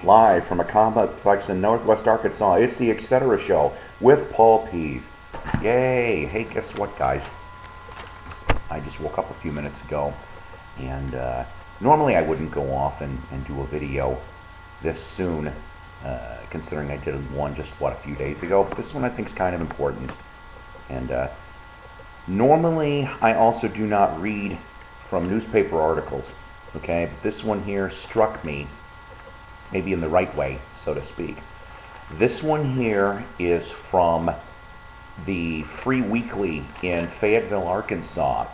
live from a complex in Northwest Arkansas. It's the Etc.Show with Pease. Yay! Hey, guess what, guys? I just woke up a few minutes ago, and normally I wouldn't go off and do a video this soon, considering I did one just, a few days ago. But this one I think is kind of important. And normally I also do not read from newspaper articles, okay? But this one here struck me, maybe in the right way, so to speak. This one here is from the Free Weekly in Fayetteville, Arkansas,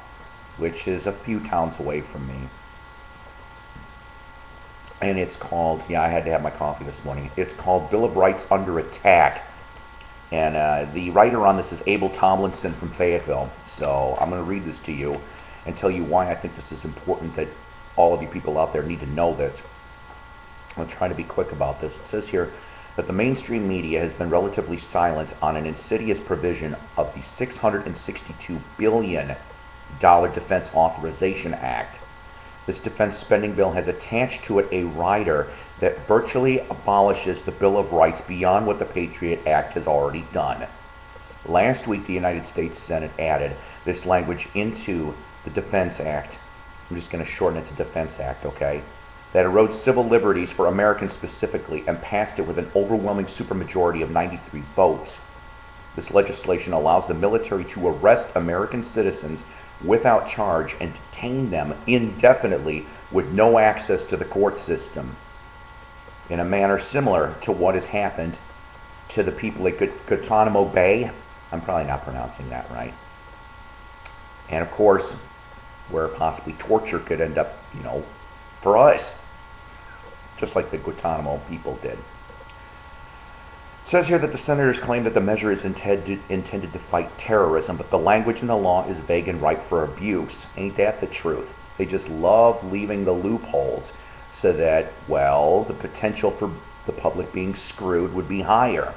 which is a few towns away from me. And it's called, I had to have my coffee this morning. It's called Bill of Rights Under Attack. And the writer on this is Abel Tomlinson from Fayetteville. So I'm going to read this to you and tell you why I think this is important, that all of you people out there need to know this. I'll try to be quick about this. It says here that the mainstream media has been relatively silent on an insidious provision of the $662 billion Defense Authorization Act. This defense spending bill has attached to it a rider that virtually abolishes the Bill of Rights beyond what the Patriot Act has already done. Last week, the United States Senate added this language into the Defense Act. I'm just going to shorten it to Defense Act, okay? That erodes civil liberties for Americans specifically, and passed it with an overwhelming supermajority of 93 votes. This legislation allows the military to arrest American citizens without charge and detain them indefinitely with no access to the court system, in a manner similar to what has happened to the people at Guantanamo Bay. I'm probably not pronouncing that right. And of course, where possibly torture could end up, for us, just like the Guantanamo people did. It says here that the senators claim that the measure is intended to fight terrorism, but the language in the law is vague and ripe for abuse. Ain't that the truth? They just love leaving the loopholes so that, the potential for the public being screwed would be higher.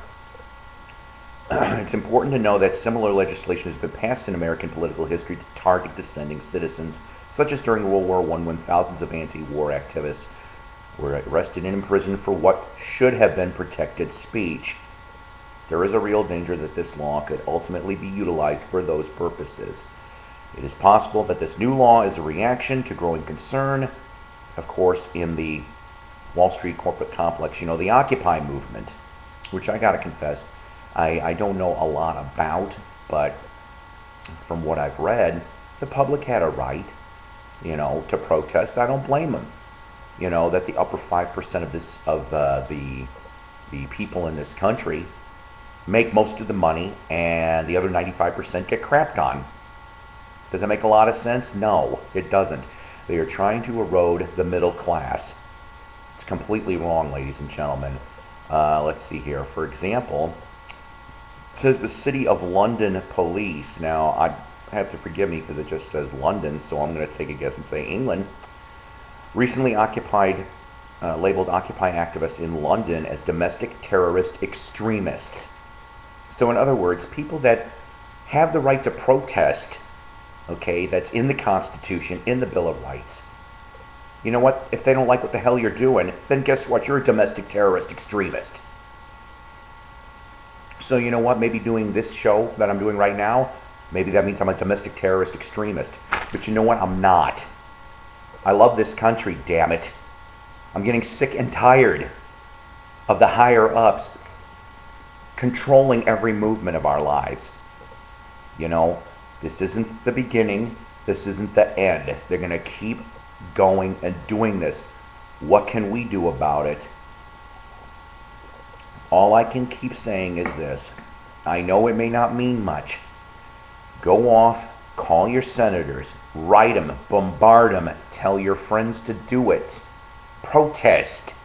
It's important to know that similar legislation has been passed in American political history to target dissenting citizens, such as during World War I, when thousands of anti-war activists were arrested and imprisoned for what should have been protected speech. There is a real danger that this law could ultimately be utilized for those purposes. It is possible that this new law is a reaction to growing concern, of course, in the Wall Street corporate complex, the Occupy movement, which I gotta confess, I don't know a lot about, but from what I've read, the public had a right, to protest. I don't blame them. That the upper 5% of the people in this country make most of the money, and the other 95% get crapped on. Does that make a lot of sense? No, it doesn't. They are trying to erode the middle class. It's completely wrong, ladies and gentlemen. Let's see here. For example, it says the City of London Police. Now, I have to forgive me because it just says London, so I'm going to take a guess and say England. Recently labeled Occupy activists in London as domestic terrorist extremists. So in other words, people that have the right to protest, that's in the Constitution, in the Bill of Rights. You know what? If they don't like what the hell you're doing, then guess what? You're a domestic terrorist extremist. So you know what? Maybe doing this show that I'm doing right now, maybe that means I'm a domestic terrorist extremist. But you know what? I'm not. I love this country, damn it. I'm getting sick and tired of the higher ups controlling every movement of our lives. This isn't the beginning. This isn't the end. They're going to keep going and doing this. What can we do about it? All I can keep saying is this. I know it may not mean much. Go off, call your senators, write them, bombard them, tell your friends to do it. Protest.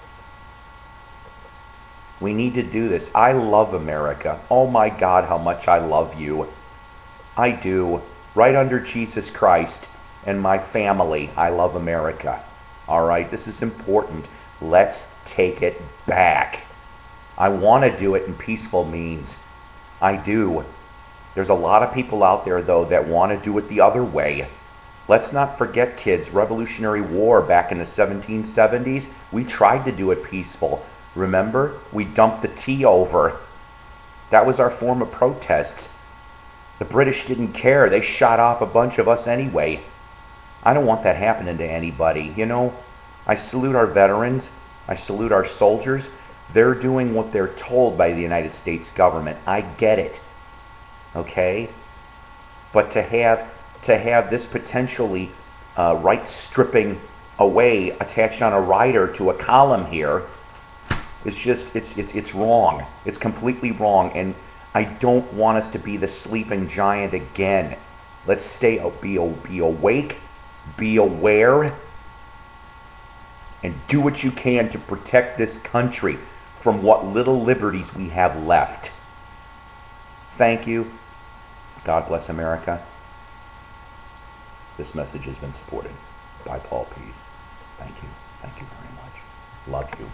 We need to do this. I love America. Oh my God, how much I love you. I do. Right under Jesus Christ and my family, I love America. All right, this is important. Let's take it back. I want to do it in peaceful means. I do. There's a lot of people out there, though, that want to do it the other way. Let's not forget, kids, Revolutionary War back in the 1770s. We tried to do it peaceful. Remember? We dumped the tea over. That was our form of protest. The British didn't care. They shot off a bunch of us anyway. I don't want that happening to anybody. You know, I salute our veterans. I salute our soldiers. They're doing what they're told by the United States government. I get it. Okay? But to have this potentially right stripping away attached on a rider to a column here is just, it's wrong. It's completely wrong. And I don't want us to be the sleeping giant again. Let's be awake, be aware, and do what you can to protect this country from what little liberties we have left. Thank you. God bless America. This message has been supported by Paul Pease. Thank you. Thank you very much. Love you.